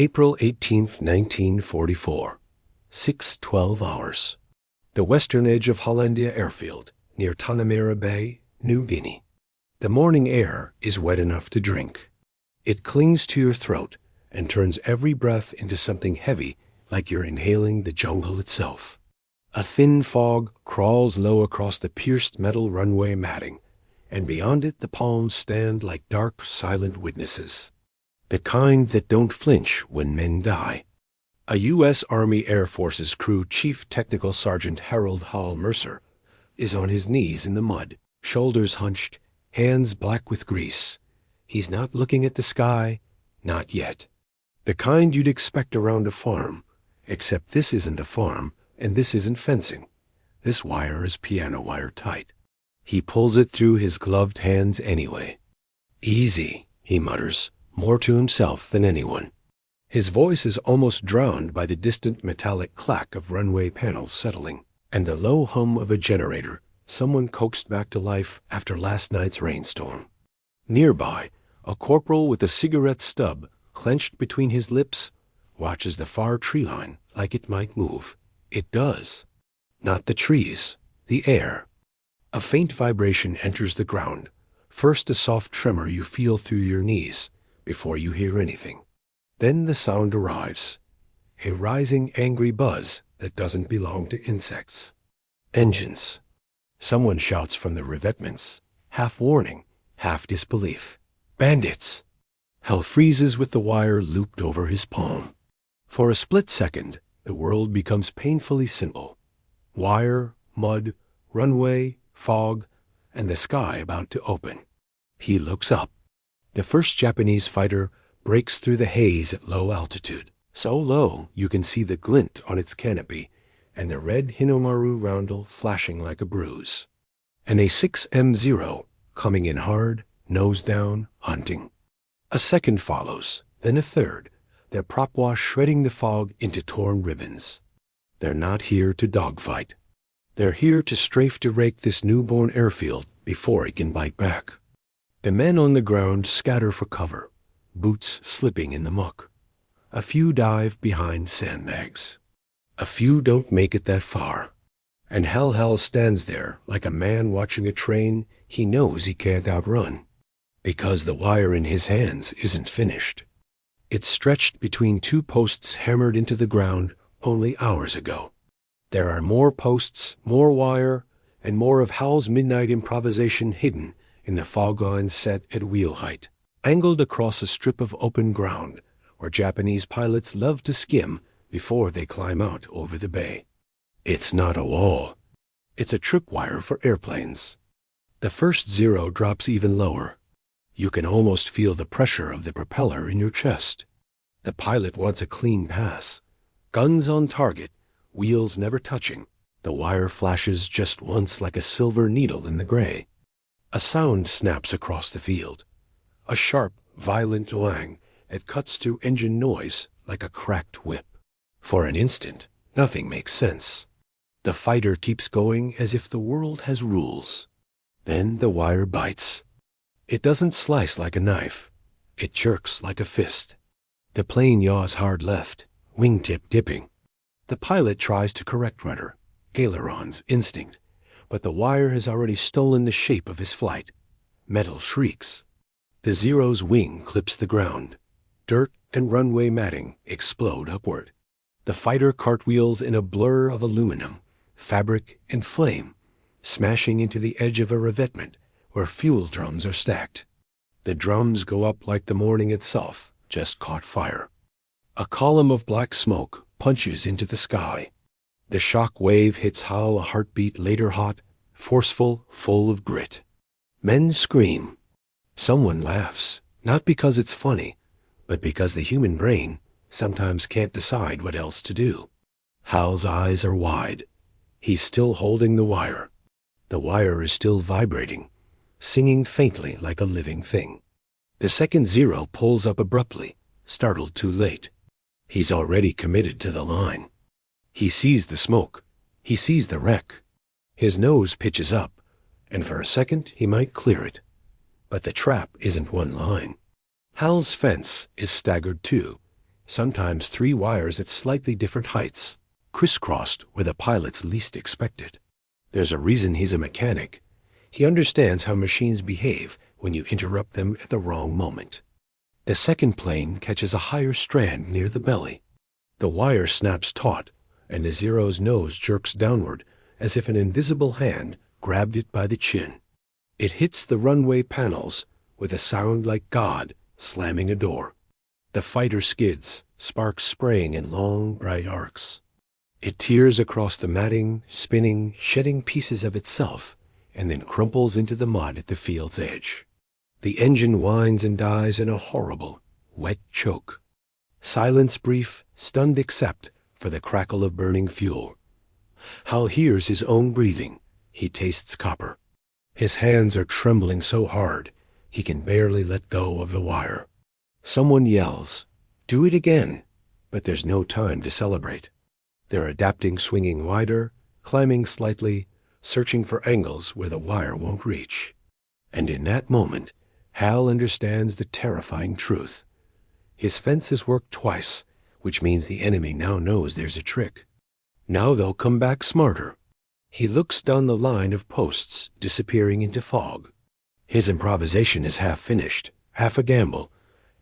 April 18th, 1944. 6:12 hours. The western edge of Hollandia Airfield, near Tanamera Bay, New Guinea. The morning air is wet enough to drink. It clings to your throat and turns every breath into something heavy, like you're inhaling the jungle itself. A thin fog crawls low across the pierced metal runway matting, and beyond it the palms stand like dark, silent witnesses. The kind that don't flinch when men die. A U.S. Army Air Forces Crew Chief Technical Sergeant Harold Hal Mercer is on his knees in the mud, shoulders hunched, hands black with grease. He's not looking at the sky, not yet. The kind you'd expect around a farm, except this isn't a farm, and this isn't fencing. This wire is piano wire tight. He pulls it through his gloved hands anyway. "Easy," he mutters, more to himself than anyone. His voice is almost drowned by the distant metallic clack of runway panels settling, and the low hum of a generator someone coaxed back to life after last night's rainstorm. Nearby, a corporal with a cigarette stub clenched between his lips watches the far tree line like it might move. It does. Not the trees, the air. A faint vibration enters the ground, first a soft tremor you feel through your knees before you hear anything. Then the sound arrives, a rising angry buzz that doesn't belong to insects. Engines. Someone shouts from the revetments, half warning, half disbelief. "Bandits!" Hal freezes with the wire looped over his palm. For a split second, the world becomes painfully simple. Wire, mud, runway, fog, and the sky about to open. He looks up. The first Japanese fighter breaks through the haze at low altitude, so low you can see the glint on its canopy and the red Hinomaru roundel flashing like a bruise. And a 6M0 coming in hard, nose down, hunting. A second follows, then a third, their prop wash shredding the fog into torn ribbons. They're not here to dogfight. They're here to strafe to rake this newborn airfield before it can bite back. The men on the ground scatter for cover, boots slipping in the muck. A few dive behind sandbags. A few don't make it that far. And Hal stands there like a man watching a train he knows he can't outrun, because the wire in his hands isn't finished. It's stretched between two posts hammered into the ground only hours ago. There are more posts, more wire, and more of Hal's midnight improvisation hidden in the fog lines set at wheel height, angled across a strip of open ground where Japanese pilots love to skim before they climb out over the bay. It's not a wall. It's a tripwire for airplanes. The first zero drops even lower. You can almost feel the pressure of the propeller in your chest. The pilot wants a clean pass. Guns on target, wheels never touching. The wire flashes just once like a silver needle in the gray. A sound snaps across the field. A sharp, violent twang that cuts through engine noise like a cracked whip. For an instant, nothing makes sense. The fighter keeps going as if the world has rules. Then the wire bites. It doesn't slice like a knife. It jerks like a fist. The plane yaws hard left, wingtip dipping. The pilot tries to correct rudder, ailerons, instinct, but the wire has already stolen the shape of his flight. Metal shrieks. The Zero's wing clips the ground. Dirt and runway matting explode upward. The fighter cartwheels in a blur of aluminum, fabric, and flame, smashing into the edge of a revetment where fuel drums are stacked. The drums go up like the morning itself just caught fire. A column of black smoke punches into the sky. The shock wave hits Hal a heartbeat later hot, forceful, full of grit. Men scream. Someone laughs, not because it's funny, but because the human brain sometimes can't decide what else to do. Hal's eyes are wide. He's still holding the wire. The wire is still vibrating, singing faintly like a living thing. The second zero pulls up abruptly, startled too late. He's already committed to the line. He sees the smoke. He sees the wreck. His nose pitches up, and for a second he might clear it. But the trap isn't one line. Hal's fence is staggered too, sometimes 3 wires at slightly different heights, crisscrossed where the pilot's least expected. There's a reason he's a mechanic. He understands how machines behave when you interrupt them at the wrong moment. The second plane catches a higher strand near the belly. The wire snaps taut, and the Zero's nose jerks downward as if an invisible hand grabbed it by the chin. It hits the runway panels with a sound like God slamming a door. The fighter skids, sparks spraying in long, bright arcs. It tears across the matting, spinning, shedding pieces of itself, and then crumples into the mud at the field's edge. The engine whines and dies in a horrible, wet choke. Silence brief, stunned except for the crackle of burning fuel. Hal hears his own breathing. He tastes copper. His hands are trembling so hard he can barely let go of the wire. Someone yells, "Do it again!" But there's no time to celebrate. They're adapting, swinging wider, climbing slightly, searching for angles where the wire won't reach. And in that moment, Hal understands the terrifying truth. His fence has worked twice, which means the enemy now knows there's a trick. Now they'll come back smarter. He looks down the line of posts, disappearing into fog. His improvisation is half finished, half a gamble,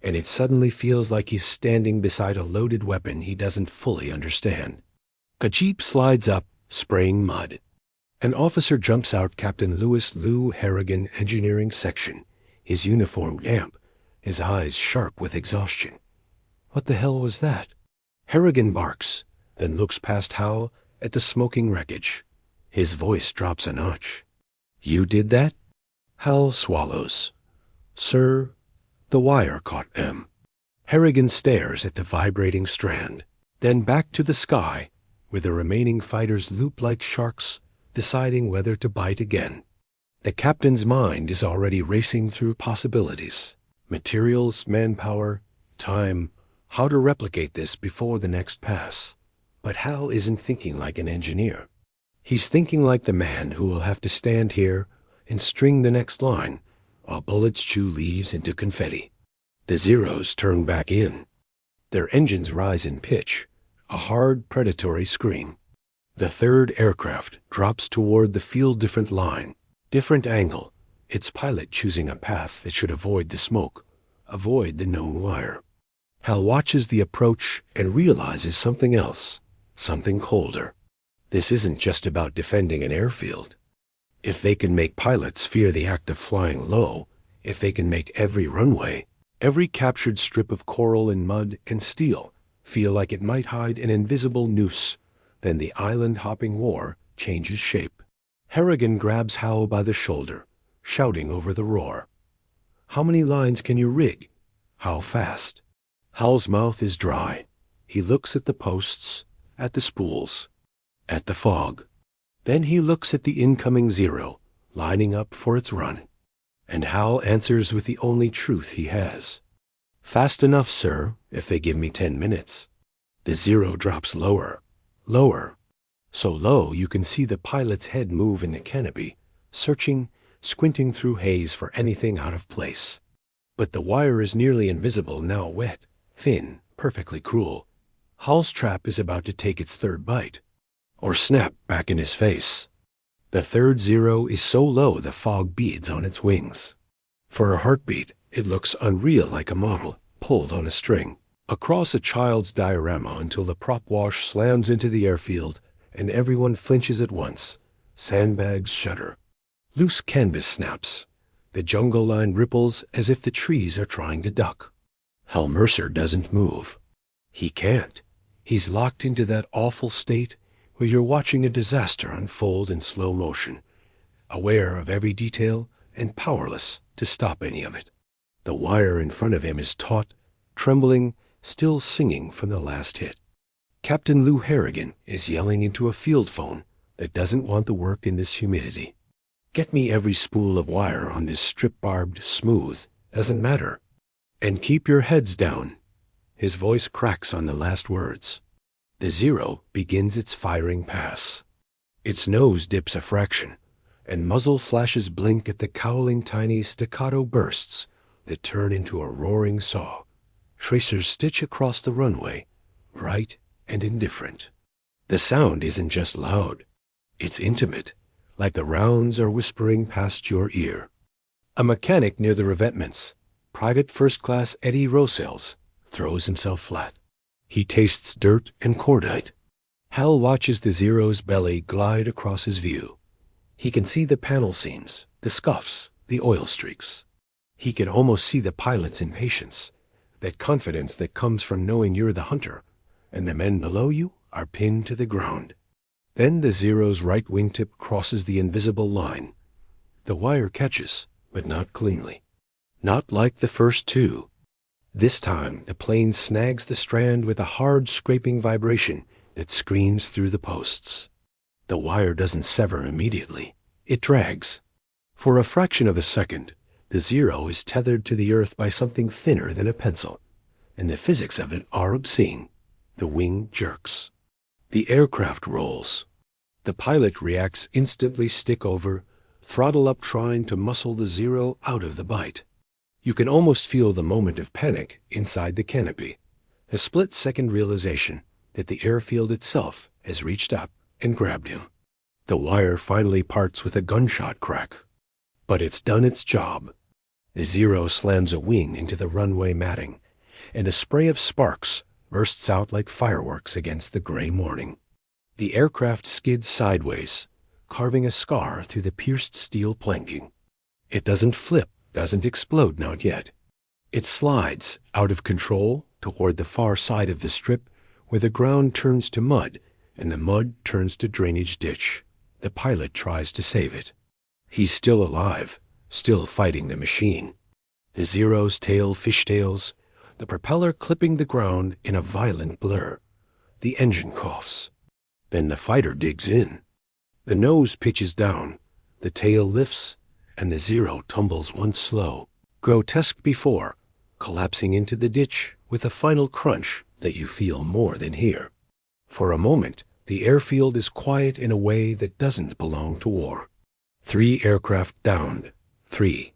and it suddenly feels like he's standing beside a loaded weapon he doesn't fully understand. A jeep slides up, spraying mud. An officer jumps out, Captain Lew Harrigan, Engineering Section, his uniform damp, his eyes sharp with exhaustion. What the hell was that? Harrigan barks, then looks past Hal at the smoking wreckage. His voice drops a notch. "You did that?" Hal swallows. "Sir, the wire caught them." Harrigan stares at the vibrating strand, then back to the sky, where the remaining fighters loop like sharks, deciding whether to bite again. The captain's mind is already racing through possibilities. Materials, manpower, time, how to replicate this before the next pass. But Hal isn't thinking like an engineer. He's thinking like the man who will have to stand here and string the next line while bullets chew leaves into confetti. The Zeros turn back in. Their engines rise in pitch, a hard, predatory scream. The third aircraft drops toward the field-different line, different angle, its pilot choosing a path that should avoid the smoke, avoid the known wire. Hal watches the approach and realizes something else, something colder. This isn't just about defending an airfield. If they can make pilots fear the act of flying low, if they can make every runway, every captured strip of coral and mud and steel feel like it might hide an invisible noose, then the island-hopping war changes shape. Harrigan grabs Hal by the shoulder, shouting over the roar. "How many lines can you rig? How fast?" Hal's mouth is dry. He looks at the posts, at the spools, at the fog. Then he looks at the incoming Zero, lining up for its run. And Hal answers with the only truth he has. "Fast enough, sir, if they give me 10 minutes." The Zero drops lower, lower. So low you can see the pilot's head move in the canopy, searching, squinting through haze for anything out of place. But the wire is nearly invisible, now wet, thin, perfectly cruel. Hal's trap is about to take its third bite, or snap back in his face. The third Zero is so low the fog beads on its wings. For a heartbeat, it looks unreal, like a model pulled on a string, across a child's diorama, until the prop wash slams into the airfield and everyone flinches at once. Sandbags shudder. Loose canvas snaps. The jungle line ripples as if the trees are trying to duck. Hal Mercer doesn't move. He can't. He's locked into that awful state where you're watching a disaster unfold in slow motion, aware of every detail and powerless to stop any of it. The wire in front of him is taut, trembling, still singing from the last hit. Captain Lew Harrigan is yelling into a field phone that doesn't want to work in this humidity. "Get me every spool of wire on this strip-barbed, smooth, doesn't matter. And keep your heads down." His voice cracks on the last words. The Zero begins its firing pass. Its nose dips a fraction, and muzzle flashes blink at the cowling tiny staccato bursts that turn into a roaring saw. Tracers stitch across the runway, bright and indifferent. The sound isn't just loud. It's intimate, like the rounds are whispering past your ear. A mechanic near the revetments, Private First Class Eddie Rosells, throws himself flat. He tastes dirt and cordite. Hal watches the Zero's belly glide across his view. He can see the panel seams, the scuffs, the oil streaks. He can almost see the pilot's impatience, that confidence that comes from knowing you're the hunter, and the men below you are pinned to the ground. Then the Zero's right wingtip crosses the invisible line. The wire catches, but not cleanly. Not like the first two. This time, the plane snags the strand with a hard scraping vibration that screams through the posts. The wire doesn't sever immediately. It drags. For a fraction of a second, the Zero is tethered to the earth by something thinner than a pencil, and the physics of it are obscene. The wing jerks. The aircraft rolls. The pilot reacts instantly, stick over, throttle up, trying to muscle the Zero out of the bite. You can almost feel the moment of panic inside the canopy, a split-second realization that the airfield itself has reached up and grabbed him. The wire finally parts with a gunshot crack. But it's done its job. The Zero slams a wing into the runway matting, and a spray of sparks bursts out like fireworks against the gray morning. The aircraft skids sideways, carving a scar through the pierced steel planking. It doesn't flip, doesn't explode, not yet. It slides out of control toward the far side of the strip, where the ground turns to mud and the mud turns to drainage ditch. The pilot tries to save it. He's still alive, still fighting the machine. The Zero's tail fishtails, the propeller clipping the ground in a violent blur. The engine coughs. Then the fighter digs in. The nose pitches down, the tail lifts, and the Zero tumbles once slow, grotesque before, collapsing into the ditch with a final crunch that you feel more than hear. For a moment, the airfield is quiet in a way that doesn't belong to war. 3 aircraft downed. 3.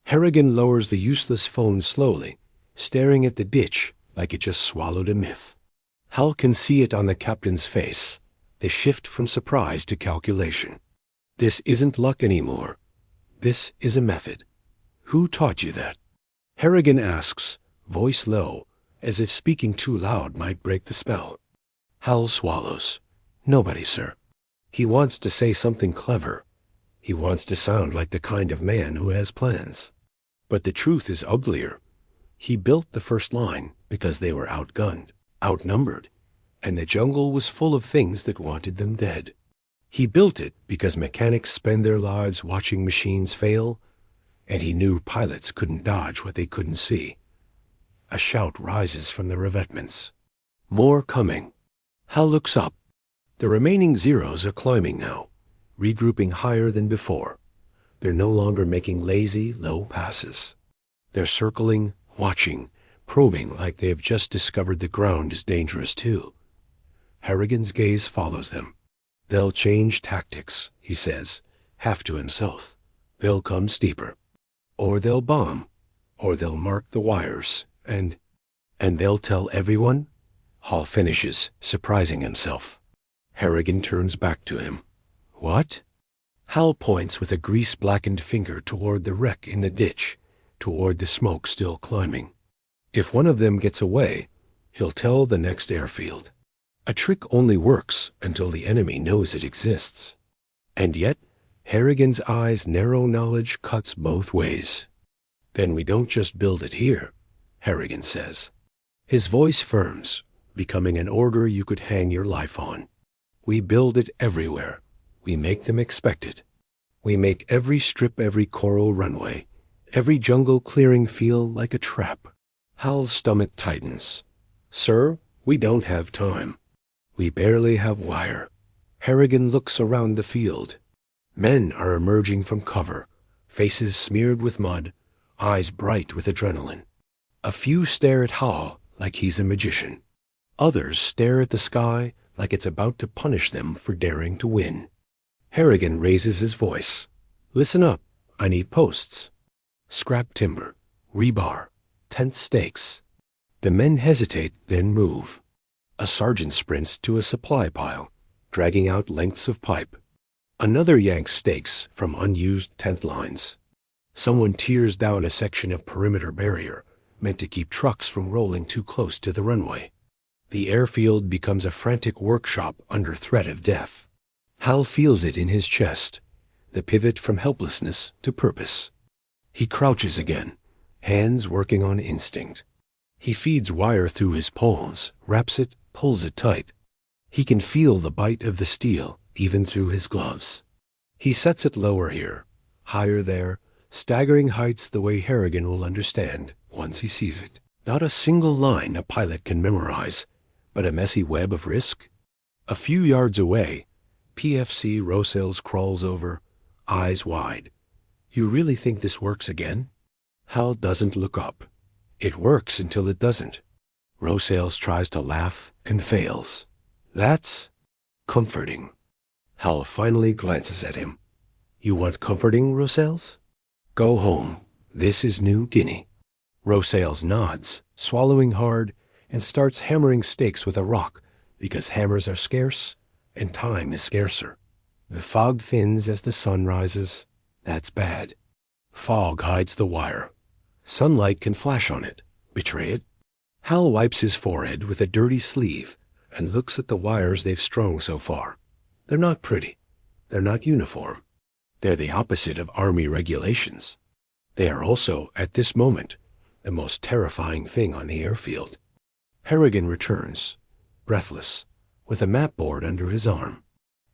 Harrigan lowers the useless phone slowly, staring at the ditch like it just swallowed a myth. Hal can see it on the captain's face, the shift from surprise to calculation. This isn't luck anymore. This is a method. Who taught you that? Harrigan asks, voice low, as if speaking too loud might break the spell. Hal swallows. Nobody, sir. He wants to say something clever. He wants to sound like the kind of man who has plans. But the truth is uglier. He built the first line because they were outgunned, outnumbered, and the jungle was full of things that wanted them dead. He built it because mechanics spend their lives watching machines fail, and he knew pilots couldn't dodge what they couldn't see. A shout rises from the revetments. More coming. Hal looks up. The remaining Zeros are climbing now, regrouping higher than before. They're no longer making lazy, low passes. They're circling, watching, probing like they have just discovered the ground is dangerous too. Harrigan's gaze follows them. They'll change tactics, he says, half to himself. They'll come steeper. Or they'll bomb. Or they'll mark the wires. And they'll tell everyone? Hal finishes, surprising himself. Harrigan turns back to him. What? Hal points with a grease-blackened finger toward the wreck in the ditch, toward the smoke still climbing. If one of them gets away, he'll tell the next airfield. A trick only works until the enemy knows it exists. And yet, Harrigan's eyes' narrow knowledge cuts both ways. Then we don't just build it here, Harrigan says. His voice firms, becoming an order you could hang your life on. We build it everywhere. We make them expect it. We make every strip, every coral runway, every jungle clearing feel like a trap. Hal's stomach tightens. Sir, we don't have time. We barely have wire. Harrigan looks around the field. Men are emerging from cover, faces smeared with mud, eyes bright with adrenaline. A few stare at Hal like he's a magician. Others stare at the sky like it's about to punish them for daring to win. Harrigan raises his voice. Listen up, I need posts. Scrap timber, rebar, tent stakes. The men hesitate, then move. A sergeant sprints to a supply pile, dragging out lengths of pipe. Another yanks stakes from unused tent lines. Someone tears down a section of perimeter barrier, meant to keep trucks from rolling too close to the runway. The airfield becomes a frantic workshop under threat of death. Hal feels it in his chest, the pivot from helplessness to purpose. He crouches again, hands working on instinct. He feeds wire through his palms, wraps it, pulls it tight. He can feel the bite of the steel, even through his gloves. He sets it lower here, higher there, staggering heights the way Harrigan will understand once he sees it. Not a single line a pilot can memorize, but a messy web of risk. A few yards away, PFC Rosales crawls over, eyes wide. You really think this works again? Hal doesn't look up. It works until it doesn't. Rosales tries to laugh and fails. That's comforting. Hal finally glances at him. You want comforting, Rosales? Go home. This is New Guinea. Rosales nods, swallowing hard, and starts hammering stakes with a rock because hammers are scarce and time is scarcer. The fog thins as the sun rises. That's bad. Fog hides the wire. Sunlight can flash on it, betray it. Hal wipes his forehead with a dirty sleeve and looks at the wires they've strung so far. They're not pretty. They're not uniform. They're the opposite of Army regulations. They are also, at this moment, the most terrifying thing on the airfield. Harrigan returns, breathless, with a map board under his arm.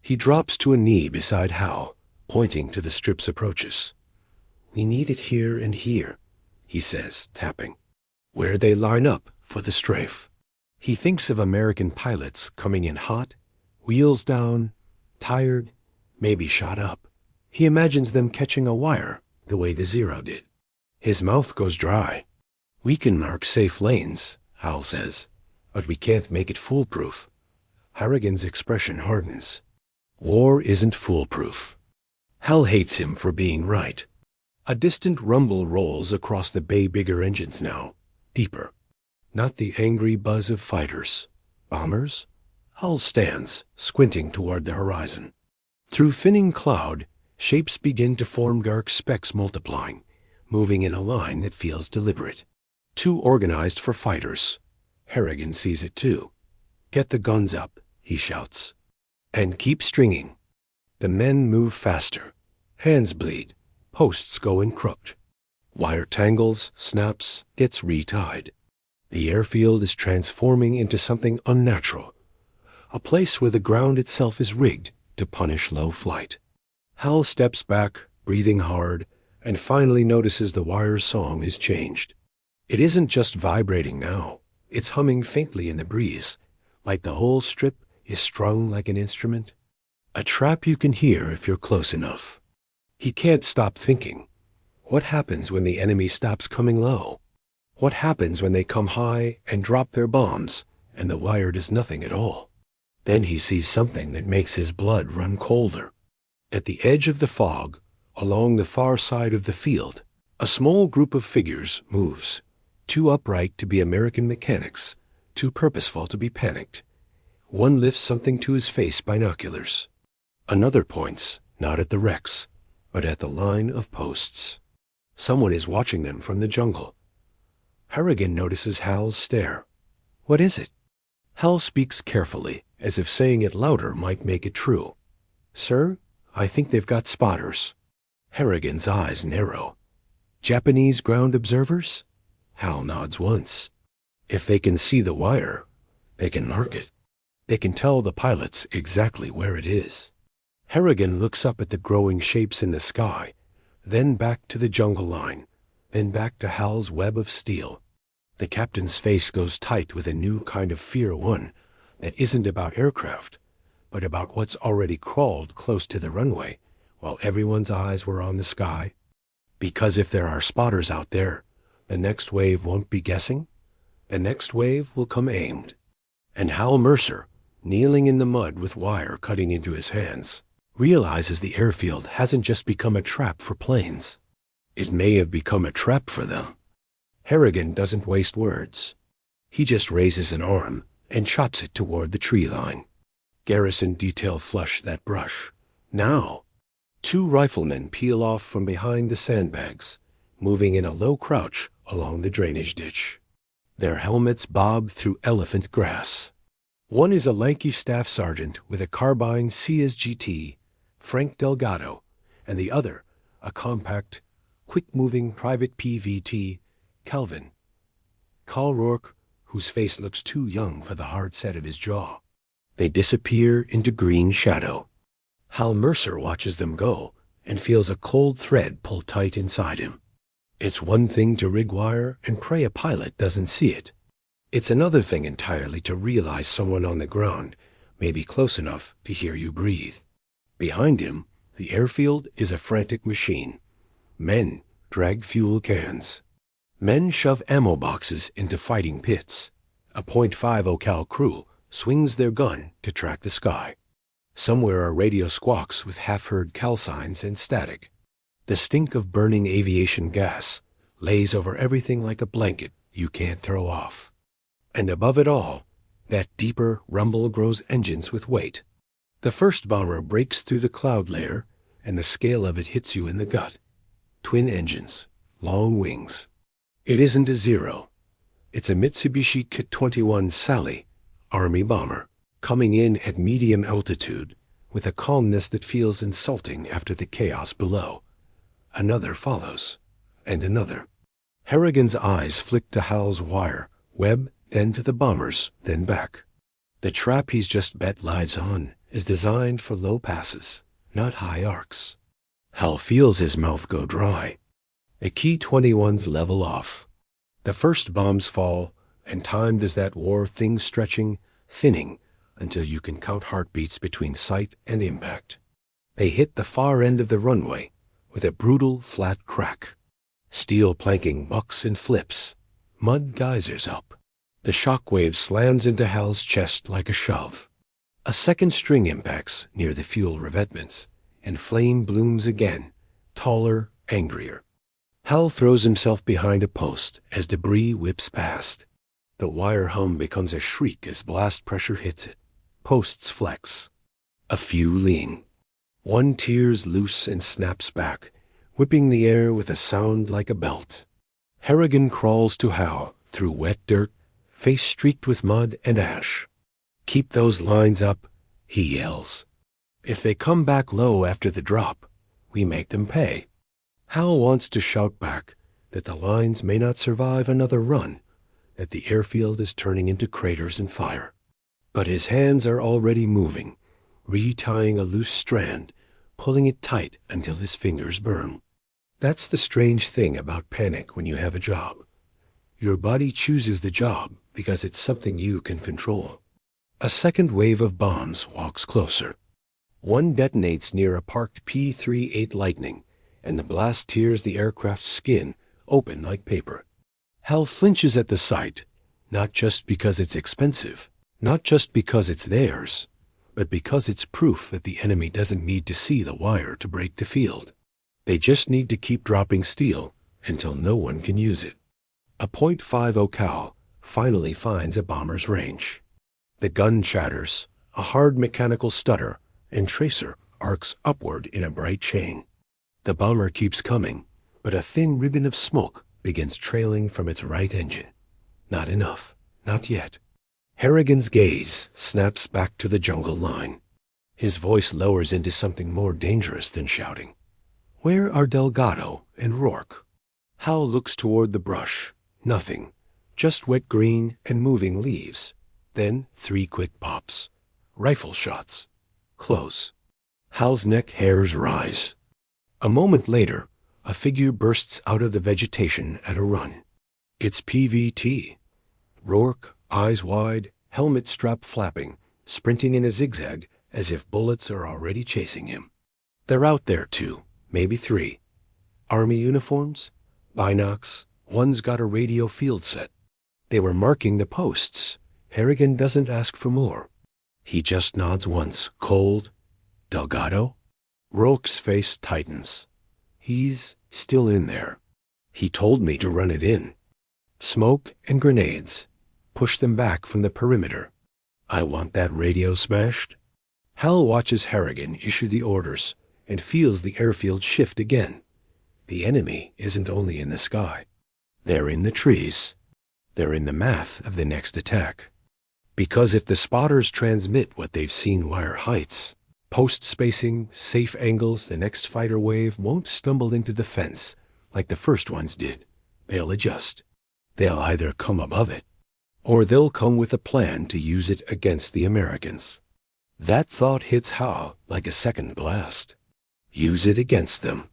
He drops to a knee beside Hal, pointing to the strip's approaches. We need it here and here, he says, tapping, where they line up for the strafe. He thinks of American pilots coming in hot, wheels down, tired, maybe shot up. He imagines them catching a wire the way the Zero did. His mouth goes dry. We can mark safe lanes, Hal says, but we can't make it foolproof. Harrigan's expression hardens. War isn't foolproof. Hal hates him for being right. A distant rumble rolls across the bay bigger engines now, deeper. Not the angry buzz of fighters. Bombers? Hal stands, squinting toward the horizon. Through thinning cloud, shapes begin to form dark specks multiplying, moving in a line that feels deliberate. Too organized for fighters. Harrigan sees it too. Get the guns up, he shouts. And keep stringing. The men move faster. Hands bleed. Posts go in crooked. Wire tangles, snaps, gets retied. The airfield is transforming into something unnatural. A place where the ground itself is rigged to punish low flight. Hal steps back, breathing hard, and finally notices the wire's song is changed. It isn't just vibrating now. It's humming faintly in the breeze, like the whole strip is strung like an instrument. A trap you can hear if you're close enough. He can't stop thinking. What happens when the enemy stops coming low? What happens when they come high and drop their bombs, and the wire does nothing at all? Then he sees something that makes his blood run colder. At the edge of the fog, along the far side of the field, a small group of figures moves, too upright to be American mechanics, too purposeful to be panicked. One lifts something to his face, binoculars. Another points, not at the wrecks, but at the line of posts. Someone is watching them from the jungle. Harrigan notices Hal's stare. What is it? Hal speaks carefully, as if saying it louder might make it true. Sir, I think they've got spotters. Harrigan's eyes narrow. Japanese ground observers? Hal nods once. If they can see the wire, they can mark it. They can tell the pilots exactly where it is. Harrigan looks up at the growing shapes in the sky, then back to the jungle line, then back to Hal's web of steel. The captain's face goes tight with a new kind of fear, one that isn't about aircraft, but about what's already crawled close to the runway while everyone's eyes were on the sky. Because if there are spotters out there, the next wave won't be guessing. The next wave will come aimed. And Hal Mercer, kneeling in the mud with wire cutting into his hands, realizes the airfield hasn't just become a trap for planes. It may have become a trap for them. Harrigan doesn't waste words. He just raises an arm and chops it toward the tree line. Garrison detail flush that brush. Now, two riflemen peel off from behind the sandbags, moving in a low crouch along the drainage ditch. Their helmets bob through elephant grass. One is a lanky staff sergeant with a carbine CSGT, Frank Delgado, and the other, a compact, quick-moving private PVT, Calvin. Carl Rourke, whose face looks too young for the hard set of his jaw. They disappear into green shadow. Hal Mercer watches them go and feels a cold thread pull tight inside him. It's one thing to rig wire and pray a pilot doesn't see it. It's another thing entirely to realize someone on the ground may be close enough to hear you breathe. Behind him, the airfield is a frantic machine. Men drag fuel cans. Men shove ammo boxes into fighting pits. A .50 Cal crew swings their gun to track the sky. Somewhere a radio squawks with half-heard call signs and static. The stink of burning aviation gas lays over everything like a blanket you can't throw off. And above it all, that deeper rumble grows engines with weight. The first bomber breaks through the cloud layer, and the scale of it hits you in the gut. Twin engines, long wings. It isn't a Zero. It's a Mitsubishi Kit-21 Sally, Army bomber, coming in at medium altitude with a calmness that feels insulting after the chaos below. Another follows, and another. Harrigan's eyes flick to Hal's wire, web, then to the bombers, then back. The trap he's just bet lives on is designed for low passes, not high arcs. Hal feels his mouth go dry. The Ki-21s level off. The first bombs fall, and timed as that war thing stretching, thinning, until you can count heartbeats between sight and impact. They hit the far end of the runway with a brutal, flat crack. Steel planking bucks and flips. Mud geysers up. The shockwave slams into Hal's chest like a shove. A second string impacts near the fuel revetments, and flame blooms again, taller, angrier. Hal throws himself behind a post as debris whips past. The wire hum becomes a shriek as blast pressure hits it. Posts flex. A few lean. One tears loose and snaps back, whipping the air with a sound like a belt. Harrigan crawls to Hal through wet dirt, face streaked with mud and ash. "Keep those lines up," he yells. "If they come back low after the drop, we make them pay." Hal wants to shout back that the lines may not survive another run, that the airfield is turning into craters and fire. But his hands are already moving, retying a loose strand, pulling it tight until his fingers burn. That's the strange thing about panic when you have a job. Your body chooses the job because it's something you can control. A second wave of bombs walks closer. One detonates near a parked P-38 Lightning, and the blast tears the aircraft's skin open like paper. Hal flinches at the sight, not just because it's expensive, not just because it's theirs, but because it's proof that the enemy doesn't need to see the wire to break the field. They just need to keep dropping steel until no one can use it. A .50 Cal finally finds a bomber's range. The gun shatters, a hard mechanical stutter, and tracer arcs upward in a bright chain. The bomber keeps coming, but a thin ribbon of smoke begins trailing from its right engine. Not enough. Not yet. Harrigan's gaze snaps back to the jungle line. His voice lowers into something more dangerous than shouting. Where are Delgado and Rourke? Hal looks toward the brush. Nothing. Just wet green and moving leaves. Then 3 quick pops. Rifle shots. Close. Hal's neck hairs rise. A moment later, a figure bursts out of the vegetation at a run. It's PVT. Rourke, eyes wide, helmet strap flapping, sprinting in a zigzag as if bullets are already chasing him. They're out there too, maybe 3. Army uniforms? Binocs. One's got a radio field set. They were marking the posts. Harrigan doesn't ask for more. He just nods once, cold. Delgado? Rourke's face tightens. He's still in there. He told me to run it in. Smoke and grenades. push them back from the perimeter. I want that radio smashed. Hal watches Harrigan issue the orders and feels the airfield shift again. The enemy isn't only in the sky. They're in the trees. They're in the math of the next attack. Because if the spotters transmit what they've seen wire heights, post spacing, safe angles, the next fighter wave won't stumble into the fence like the first ones did. They'll adjust. They'll either come above it, or they'll come with a plan to use it against the Americans. That thought hits Hal like a second blast. Use it against them.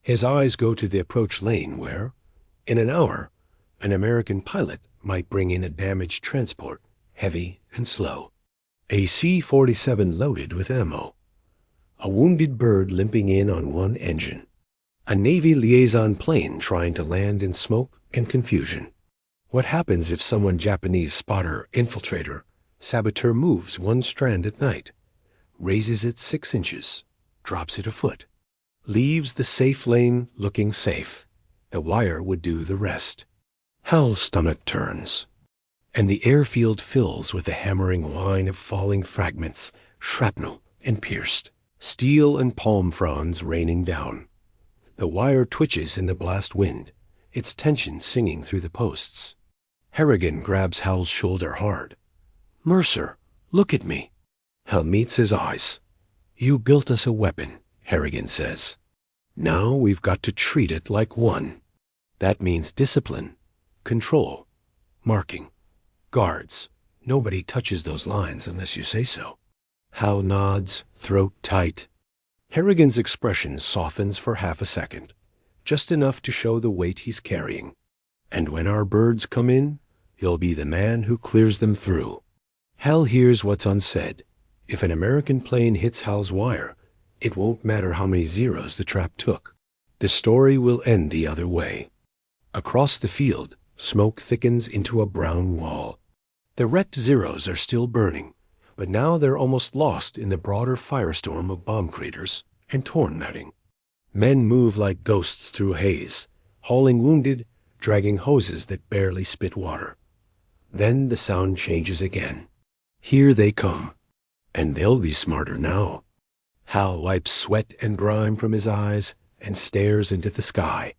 His eyes go to the approach lane where, in an hour, an American pilot might bring in a damaged transport, heavy and slow. A C-47 loaded with ammo. A wounded bird limping in on one engine. A Navy liaison plane trying to land in smoke and confusion. What happens if someone Japanese spotter, infiltrator, saboteur moves one strand at night, raises it 6 inches, drops it a foot, leaves the safe lane looking safe? The wire would do the rest. Hal's stomach turns, and the airfield fills with the hammering whine of falling fragments, shrapnel and pierced, steel and palm fronds raining down. The wire twitches in the blast wind, its tension singing through the posts. Harrigan grabs Hal's shoulder hard. "Mercer, look at me." Hal meets his eyes. "You built us a weapon," Harrigan says. "Now we've got to treat it like one. That means discipline, control, marking, guards. Nobody touches those lines unless you say so." Hal nods, throat tight. Harrigan's expression softens for half a second, just enough to show the weight he's carrying. "And when our birds come in, you'll be the man who clears them through." Hal hears what's unsaid. If an American plane hits Hal's wire, it won't matter how many zeros the trap took. The story will end the other way. Across the field, smoke thickens into a brown wall. The wrecked Zeros are still burning, but now they're almost lost in the broader firestorm of bomb craters and torn netting. Men move like ghosts through haze, hauling wounded, dragging hoses that barely spit water. Then the sound changes again. Here they come, and they'll be smarter now. Hal wipes sweat and grime from his eyes and stares into the sky.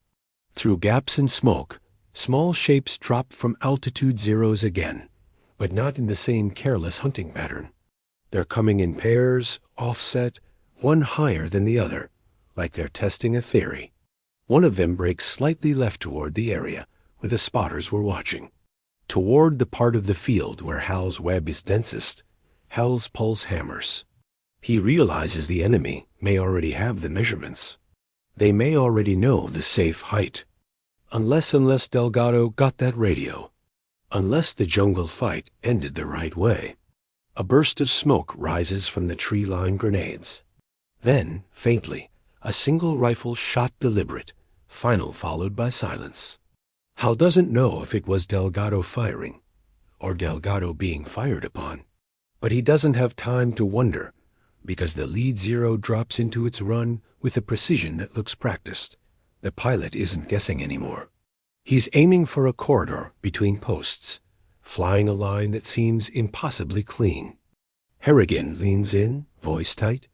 Through gaps in smoke, small shapes drop from altitude zeros again, but not in the same careless hunting pattern. They're coming in pairs, offset, one higher than the other, like they're testing a theory. One of them breaks slightly left toward the area where the spotters were watching. Toward the part of the field where Hal's web is densest, Hal's pulse hammers. He realizes the enemy may already have the measurements. They may already know the safe height. Unless Delgado got that radio. Unless the jungle fight ended the right way. A burst of smoke rises from the tree-lined grenades. Then, faintly, a single rifle shot deliberate, final followed by silence. Hal doesn't know if it was Delgado firing, or Delgado being fired upon. But he doesn't have time to wonder, because the lead Zero drops into its run with a precision that looks practiced. The pilot isn't guessing anymore. He's aiming for a corridor between posts, flying a line that seems impossibly clean. Harrigan leans in, voice tight.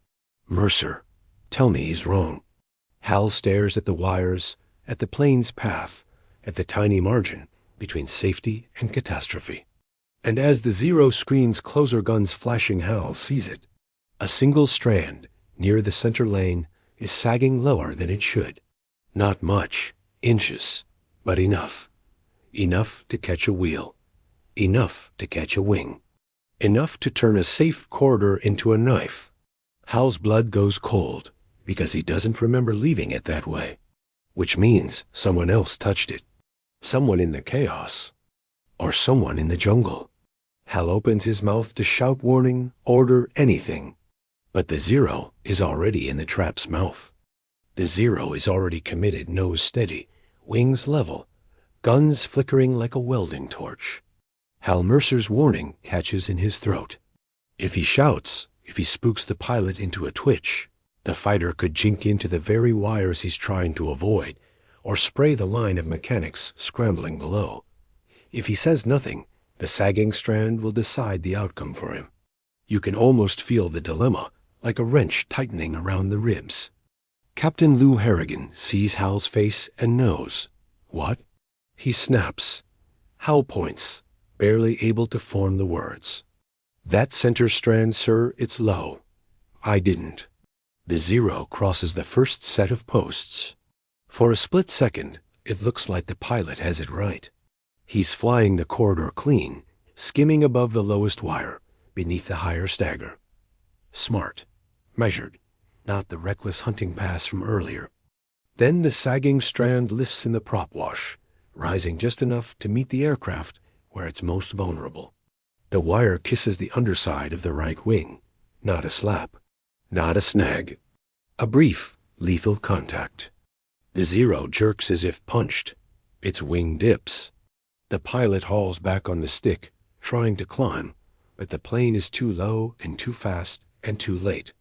"Mercer, tell me he's wrong." Hal stares at the wires, at the plane's path, at the tiny margin between safety and catastrophe. And as the Zero screens closer guns flashing, Hal sees it. A single strand, near the center lane, is sagging lower than it should. Not much, inches, but enough. Enough to catch a wheel. Enough to catch a wing. Enough to turn a safe corridor into a knife. Hal's blood goes cold, because he doesn't remember leaving it that way. Which means someone else touched it. Someone in the chaos. Or someone in the jungle. Hal opens his mouth to shout warning, order, anything. But the Zero is already in the trap's mouth. The Zero is already committed, nose steady, wings level, guns flickering like a welding torch. Hal Mercer's warning catches in his throat. If he shouts, if he spooks the pilot into a twitch, the fighter could jink into the very wires he's trying to avoid, or spray the line of mechanics scrambling below. If he says nothing, The sagging strand will decide the outcome for him. You can almost feel the dilemma, like a wrench tightening around the ribs. Captain Lew Harrigan sees Hal's face and knows. What? He snaps. Hal points, barely able to form the words. That center strand, sir, it's low. I didn't. The zero crosses the first set of posts. For a split second, it looks like the pilot has it right. He's flying the corridor clean, skimming above the lowest wire, beneath the higher stagger. Smart. Measured. Not the reckless hunting pass from earlier. Then the sagging strand lifts in the prop wash, rising just enough to meet the aircraft where it's most vulnerable. The wire kisses the underside of the right wing. Not a slap. Not a snag. A brief, lethal contact. The zero jerks as if punched. Its wing dips. The pilot hauls back on the stick, trying to climb, but the plane is too low and too fast and too late.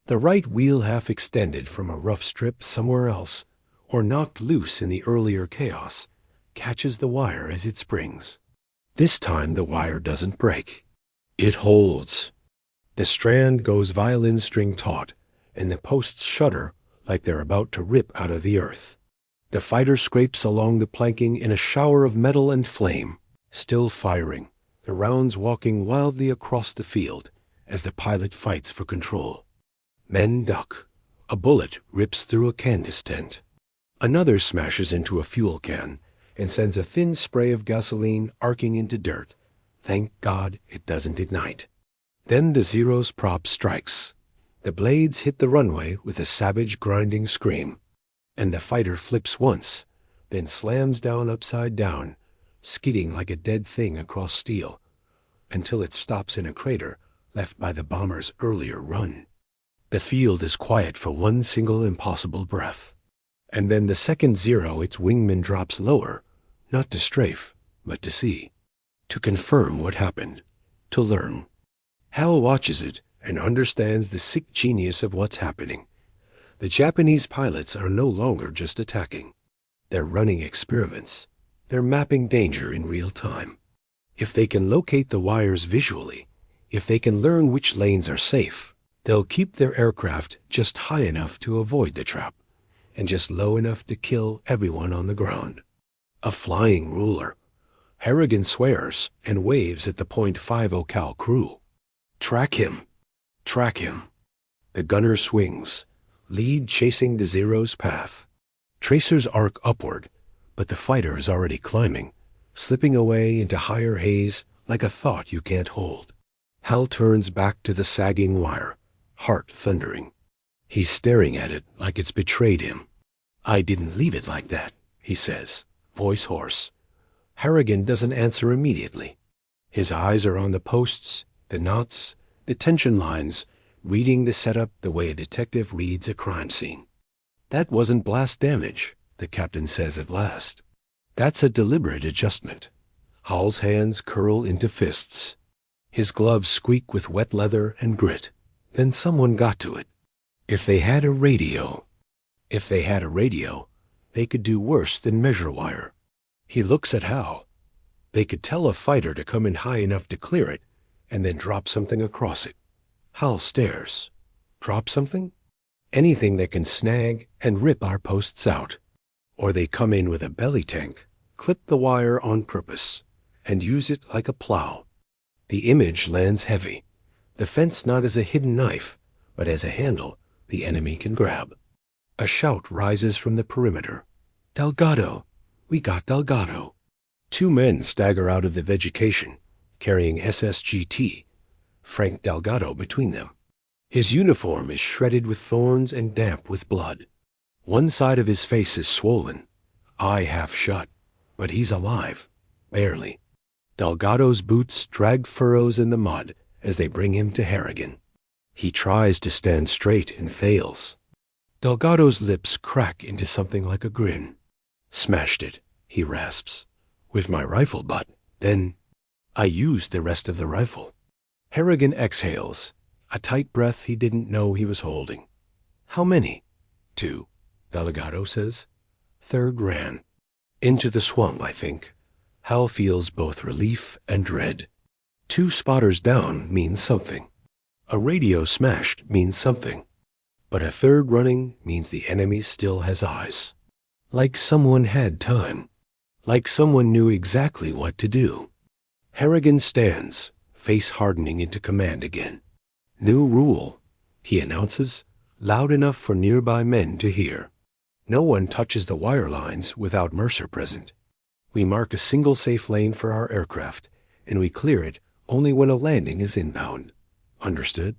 The right wheel half extended from a rough strip somewhere else, or knocked loose in the earlier chaos, catches the wire as it springs. This time the wire doesn't break. It holds. The strand goes violin string taut, and the posts shudder like they're about to rip out of the earth. The fighter scrapes along the planking in a shower of metal and flame, still firing, the rounds walking wildly across the field as the pilot fights for control. Men duck. A bullet rips through a canvas tent. Another smashes into a fuel can and sends a thin spray of gasoline arcing into dirt. Thank God it doesn't ignite. Then the zero's prop strikes. The blades hit the runway with a savage grinding scream, and the fighter flips once, then slams down upside down, skidding like a dead thing across steel, until it stops in a crater left by the bomber's earlier run. The field is quiet for one single impossible breath, and then the second zero its wingman drops lower, not to strafe, but to see, to confirm what happened, to learn. Hal watches it and understands the sick genius of what's happening. The Japanese pilots are no longer just attacking. They're running experiments. They're mapping danger in real time. If they can locate the wires visually, if they can learn which lanes are safe, they'll keep their aircraft just high enough to avoid the trap, and just low enough to kill everyone on the ground. A flying ruler. Harrigan swears and waves at the .50 cal crew. Track him. Track him. The gunner swings, lead chasing the zero's path. Tracers arc upward, but the fighter is already climbing, slipping away into higher haze like a thought you can't hold. Hal turns back to the sagging wire, heart thundering. He's staring at it like it's betrayed him. I didn't leave it like that, he says, voice hoarse. Harrigan doesn't answer immediately. His eyes are on the posts, the knots, the tension lines, reading the setup the way a detective reads a crime scene. That wasn't blast damage, the captain says at last. That's a deliberate adjustment. Hal's hands curl into fists. His gloves squeak with wet leather and grit. Then someone got to it. If they had a radio, they could do worse than measure wire. He looks at Hal. They could tell a fighter to come in high enough to clear it, and then drop something across it. Hal stares. Drop something? Anything that can snag and rip our posts out. Or they come in with a belly tank, clip the wire on purpose, and use it like a plow. The image lands heavy, the fence not as a hidden knife, but as a handle the enemy can grab. A shout rises from the perimeter. Delgado! We got Delgado! 2 men stagger out of the vegetation, carrying SSGT, Frank Delgado between them. His uniform is shredded with thorns and damp with blood. One side of his face is swollen, eye half shut, but he's alive, barely. Delgado's boots drag furrows in the mud as they bring him to Harrigan. He tries to stand straight and fails. Delgado's lips crack into something like a grin. Smashed it, he rasps. With my rifle butt, then I used the rest of the rifle. Harrigan exhales, a tight breath he didn't know he was holding. How many? 2, Delgado says. Third ran. Into the swamp, I think. Hal feels both relief and dread. 2 spotters down means something. A radio smashed means something. But a 3rd running means the enemy still has eyes. Like someone had time. Like someone knew exactly what to do. Harrigan stands, face hardening into command again. "New rule," he announces, loud enough for nearby men to hear. No one touches the wire lines without Mercer present. We mark a single safe lane for our aircraft, and we clear it only when a landing is inbound. Understood?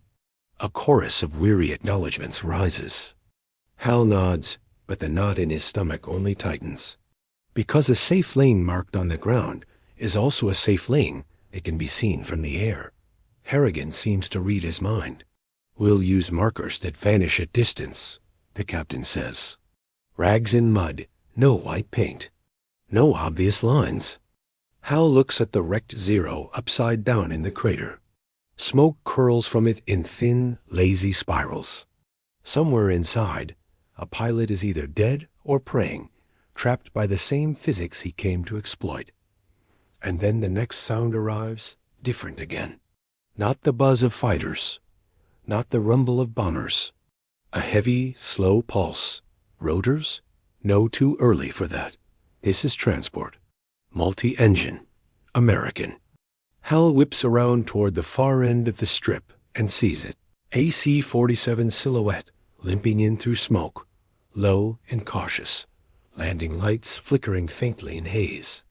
A chorus of weary acknowledgments rises. Hal nods, but the knot in his stomach only tightens. Because a safe lane marked on the ground is also a safe lane, it can be seen from the air. Harrigan seems to read his mind. "We'll use markers that vanish at distance," the captain says. Rags in mud, no white paint. No obvious lines. Hal looks at the wrecked Zero upside down in the crater. Smoke curls from it in thin, lazy spirals. Somewhere inside, a pilot is either dead or praying, trapped by the same physics he came to exploit. And then the next sound arrives, different again. Not the buzz of fighters, not the rumble of bombers. A heavy, slow pulse. Rotors? No, too early for that. This is transport. Multi-engine. American. Hal whips around toward the far end of the strip and sees it. A C-47 silhouette limping in through smoke, low and cautious, landing lights flickering faintly in haze.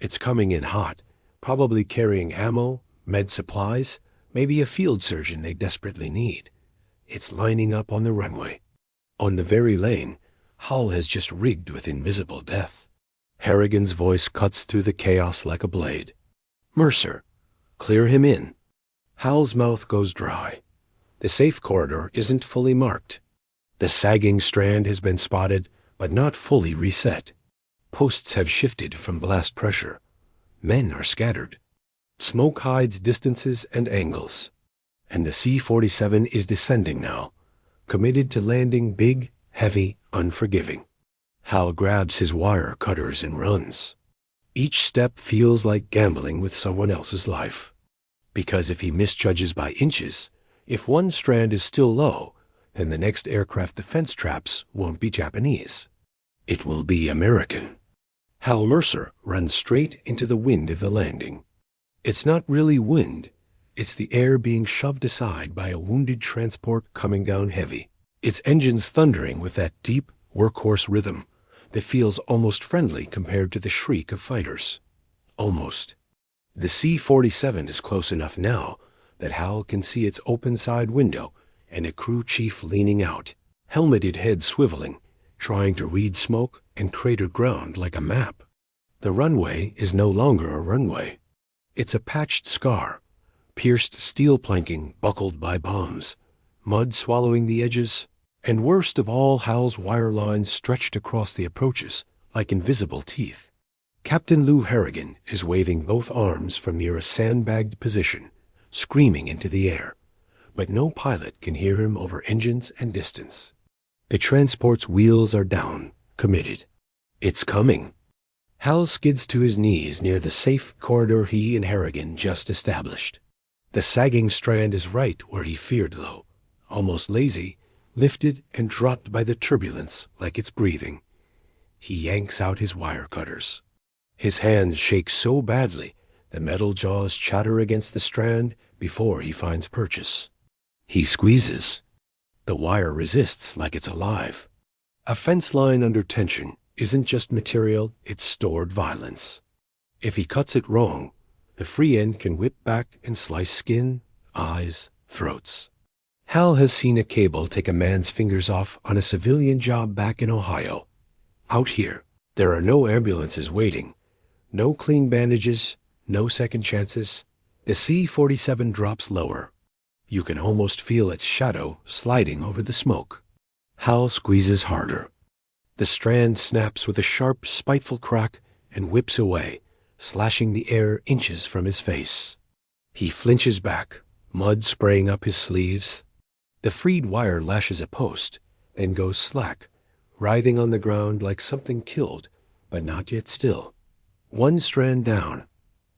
It's coming in hot, probably carrying ammo, med supplies, maybe a field surgeon they desperately need. It's lining up on the runway. On the very lane, Hal has just rigged with invisible death. Harrigan's voice cuts through the chaos like a blade. "Mercer, clear him in." Hal's mouth goes dry. The safe corridor isn't fully marked. The sagging strand has been spotted, but not fully reset. Posts have shifted from blast pressure. Men are scattered. Smoke hides distances and angles. And the C-47 is descending now, committed to landing big, heavy, unforgiving. Hal grabs his wire cutters and runs. Each step feels like gambling with someone else's life. Because if he misjudges by inches, if one strand is still low, then the next aircraft defense traps won't be Japanese. It will be American. Hal Mercer runs straight into the wind of the landing. It's not really wind. It's the air being shoved aside by a wounded transport coming down heavy. Its engines thundering with that deep, workhorse rhythm that feels almost friendly compared to the shriek of fighters. Almost. The C-47 is close enough now that Hal can see its open side window and a crew chief leaning out, helmeted head swiveling, trying to read smoke and crater ground like a map. The runway is no longer a runway. It's a patched scar, pierced steel planking buckled by bombs, mud swallowing the edges, and worst of all, Hal's wire lines stretched across the approaches like invisible teeth. Captain Lew Harrigan is waving both arms from near a sandbagged position, screaming into the air, but no pilot can hear him over engines and distance. The transport's wheels are down, committed. It's coming. Hal skids to his knees near the safe corridor he and Harrigan just established. The sagging strand is right where he feared low, almost lazy, lifted and dropped by the turbulence like it's breathing. He yanks out his wire cutters. His hands shake so badly the metal jaws chatter against the strand before he finds purchase. He squeezes. The wire resists like it's alive. A fence line under tension isn't just material, it's stored violence. If he cuts it wrong, the free end can whip back and slice skin, eyes, throats. Hal has seen a cable take a man's fingers off on a civilian job back in Ohio. Out here, there are no ambulances waiting, no clean bandages, no second chances. The C-47 drops lower. You can almost feel its shadow sliding over the smoke. Hal squeezes harder. The strand snaps with a sharp, spiteful crack and whips away, slashing the air inches from his face. He flinches back, mud spraying up his sleeves. The freed wire lashes a post, then goes slack, writhing on the ground like something killed, but not yet still. One strand down,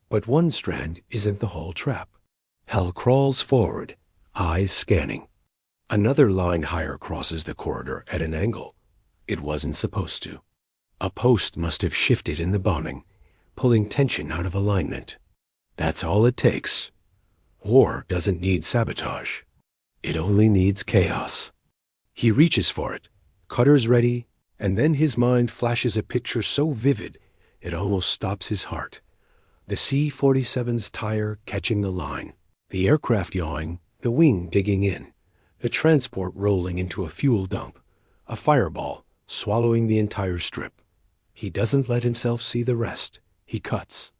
but one strand isn't the whole trap. Hal crawls forward, eyes scanning. Another line higher crosses the corridor at an angle. It wasn't supposed to. A post must have shifted in the bombing, pulling tension out of alignment. That's all it takes. War doesn't need sabotage. It only needs chaos. He reaches for it, cutters ready, and then his mind flashes a picture so vivid it almost stops his heart. The C-47's tire catching the line, the aircraft yawing, the wing digging in, the transport rolling into a fuel dump, a fireball swallowing the entire strip. He doesn't let himself see the rest. He cuts.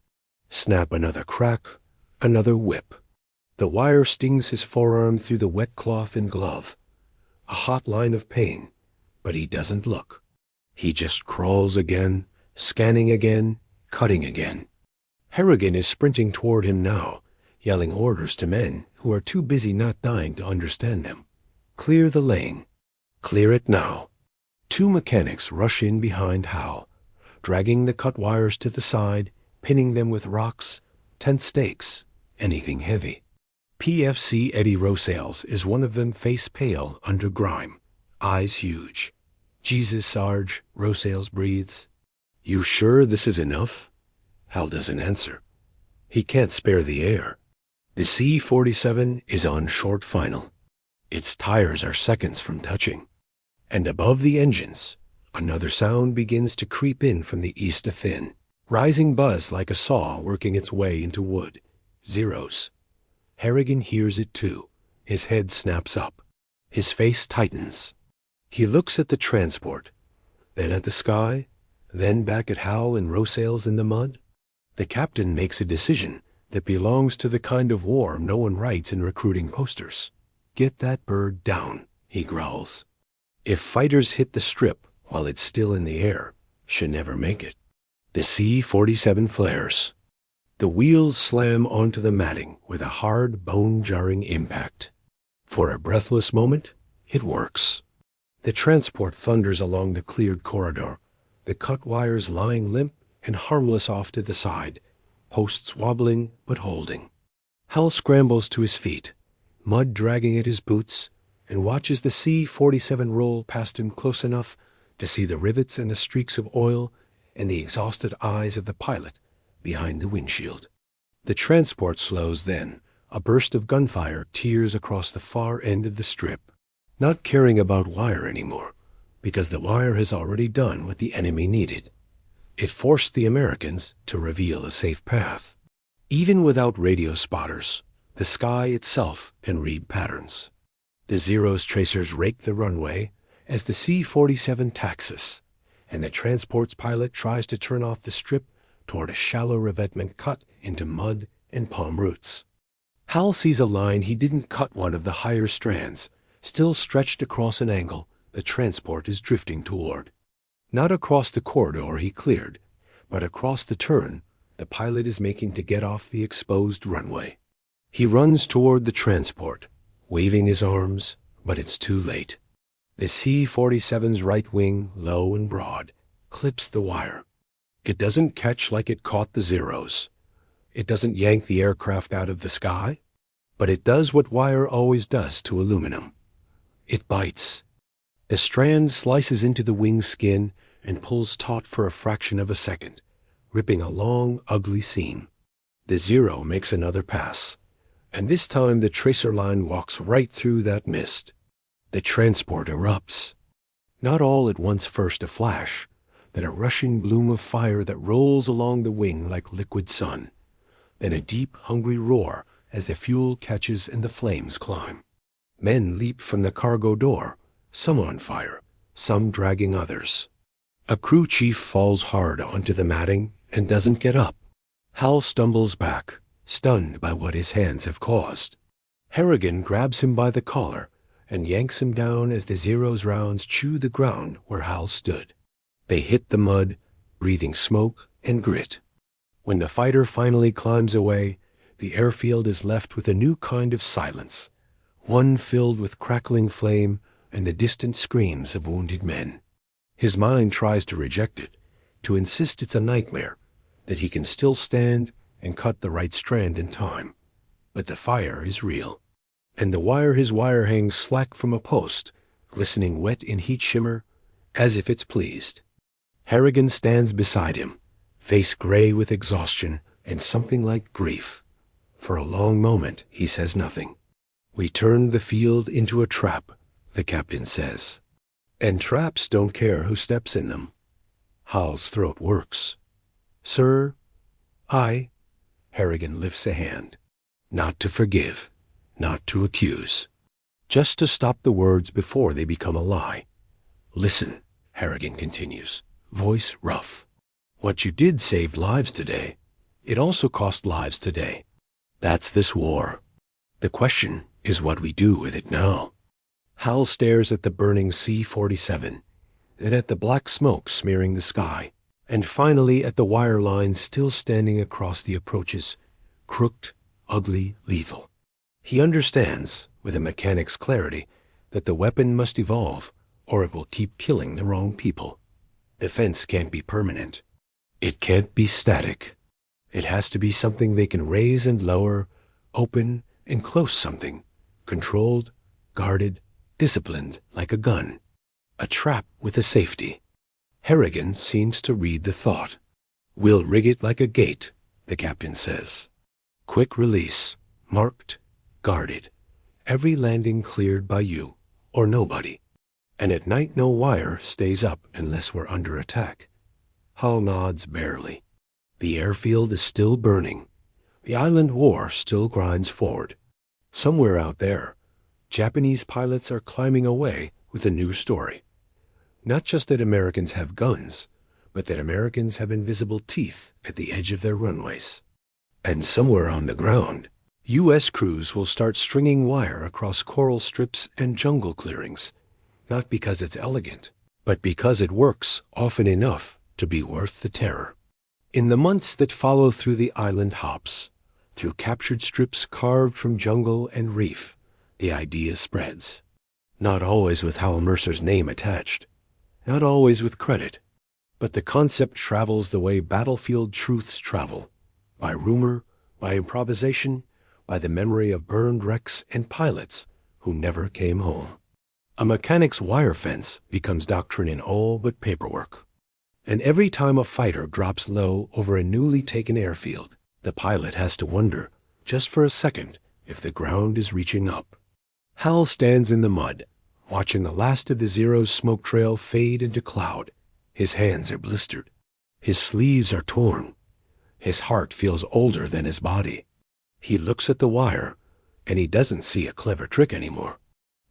Snap another crack, another whip. The wire stings his forearm through the wet cloth and glove. A hot line of pain, but he doesn't look. He just crawls again, scanning again, cutting again. Harrigan is sprinting toward him now, yelling orders to men who are too busy not dying to understand them. Clear the lane. Clear it now. Two mechanics rush in behind Hal, dragging the cut wires to the side, pinning them with rocks, tent stakes, anything heavy. PFC Eddie Rosales is one of them, face pale under grime, eyes huge. "Jesus, Sarge," Rosales breathes. "You sure this is enough?" Hal doesn't answer. He can't spare the air. The C-47 is on short final. Its tires are seconds from touching. And above the engines, another sound begins to creep in from the east a thin, rising buzz like a saw working its way into wood. Zeros. Harrigan hears it too. His head snaps up. His face tightens. He looks at the transport, then at the sky, then back at Hal and Rosales in the mud. The captain makes a decision that belongs to the kind of war no one writes in recruiting posters. "Get that bird down," he growls. If fighters hit the strip while it's still in the air, should never make it. The C-47 flares. The wheels slam onto the matting with a hard, bone-jarring impact. For a breathless moment, it works. The transport thunders along the cleared corridor, the cut wires lying limp and harmless off to the side, posts wobbling but holding. Hal scrambles to his feet, mud dragging at his boots, and watches the C-47 roll past him close enough to see the rivets and the streaks of oil and the exhausted eyes of the pilot behind the windshield. The transport slows then. A burst of gunfire tears across the far end of the strip, not caring about wire anymore, because the wire has already done what the enemy needed. It forced the Americans to reveal a safe path. Even without radio spotters, the sky itself can read patterns. The Zero's tracers rake the runway as the C-47 taxis, and the transport's pilot tries to turn off the strip toward a shallow revetment cut into mud and palm roots. Hal sees a line he didn't cut, one of the higher strands, still stretched across an angle the transport is drifting toward. Not across the corridor he cleared, but across the turn the pilot is making to get off the exposed runway. He runs toward the transport, waving his arms, but it's too late. The C-47's right wing, low and broad, clips the wire. It doesn't catch like it caught the Zeros. It doesn't yank the aircraft out of the sky, but it does what wire always does to aluminum. It bites. The strand slices into the wing skin and pulls taut for a fraction of a second, ripping a long, ugly seam. The Zero makes another pass, and this time the tracer line walks right through that mist. The transport erupts. Not all at once, first a flash, then a rushing bloom of fire that rolls along the wing like liquid sun, then a deep, hungry roar as the fuel catches and the flames climb. Men leap from the cargo door, some on fire, some dragging others. A crew chief falls hard onto the matting and doesn't get up. Hal stumbles back, stunned by what his hands have caused. Harrigan grabs him by the collar and yanks him down as the Zero's rounds chew the ground where Hal stood. They hit the mud, breathing smoke and grit. When the fighter finally climbs away, the airfield is left with a new kind of silence, one filled with crackling flame and the distant screams of wounded men. His mind tries to reject it, to insist it's a nightmare, that he can still stand and cut the right strand in time. But the fire is real, and the wire his wire hangs slack from a post, glistening wet in heat shimmer, as if it's pleased. Harrigan stands beside him, face gray with exhaustion and something like grief. For a long moment he says nothing. "We turned the field into a trap," the captain says. "And traps don't care who steps in them." Hal's throat works. "Sir, Harrigan lifts a hand. Not to forgive, not to accuse. Just to stop the words before they become a lie. "Listen," Harrigan continues, voice rough. "What you did saved lives today. It also cost lives today. That's this war. The question is what we do with it now." Hal stares at the burning C-47, then at the black smoke smearing the sky, and finally at the wire lines still standing across the approaches, crooked, ugly, lethal. He understands, with a mechanic's clarity, that the weapon must evolve, or it will keep killing the wrong people. Defense can't be permanent. It can't be static. It has to be something they can raise and lower, open and close something, controlled, guarded, disciplined like a gun. A trap with a safety. Harrigan seems to read the thought. "We'll rig it like a gate," the captain says. "Quick release, marked, guarded. Every landing cleared by you, or nobody. And at night no wire stays up unless we're under attack." Hal nods barely. The airfield is still burning. The island war still grinds forward. Somewhere out there, Japanese pilots are climbing away with a new story. Not just that Americans have guns, but that Americans have invisible teeth at the edge of their runways. And somewhere on the ground, U.S. crews will start stringing wire across coral strips and jungle clearings, not because it's elegant, but because it works often enough to be worth the terror. In the months that follow through the island hops, through captured strips carved from jungle and reef, the idea spreads. Not always with Hal Mercer's name attached, not always with credit, but the concept travels the way battlefield truths travel, by rumor, by improvisation, by the memory of burned wrecks and pilots who never came home. A mechanic's wire fence becomes doctrine in all but paperwork. And every time a fighter drops low over a newly taken airfield, the pilot has to wonder, just for a second, if the ground is reaching up. Hal stands in the mud, watching the last of the Zero's smoke trail fade into cloud. His hands are blistered. His sleeves are torn. His heart feels older than his body. He looks at the wire, and he doesn't see a clever trick anymore.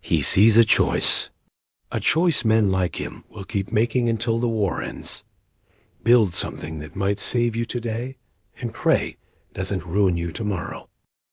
He sees a choice. A choice men like him will keep making until the war ends. Build something that might save you today, and pray doesn't ruin you tomorrow.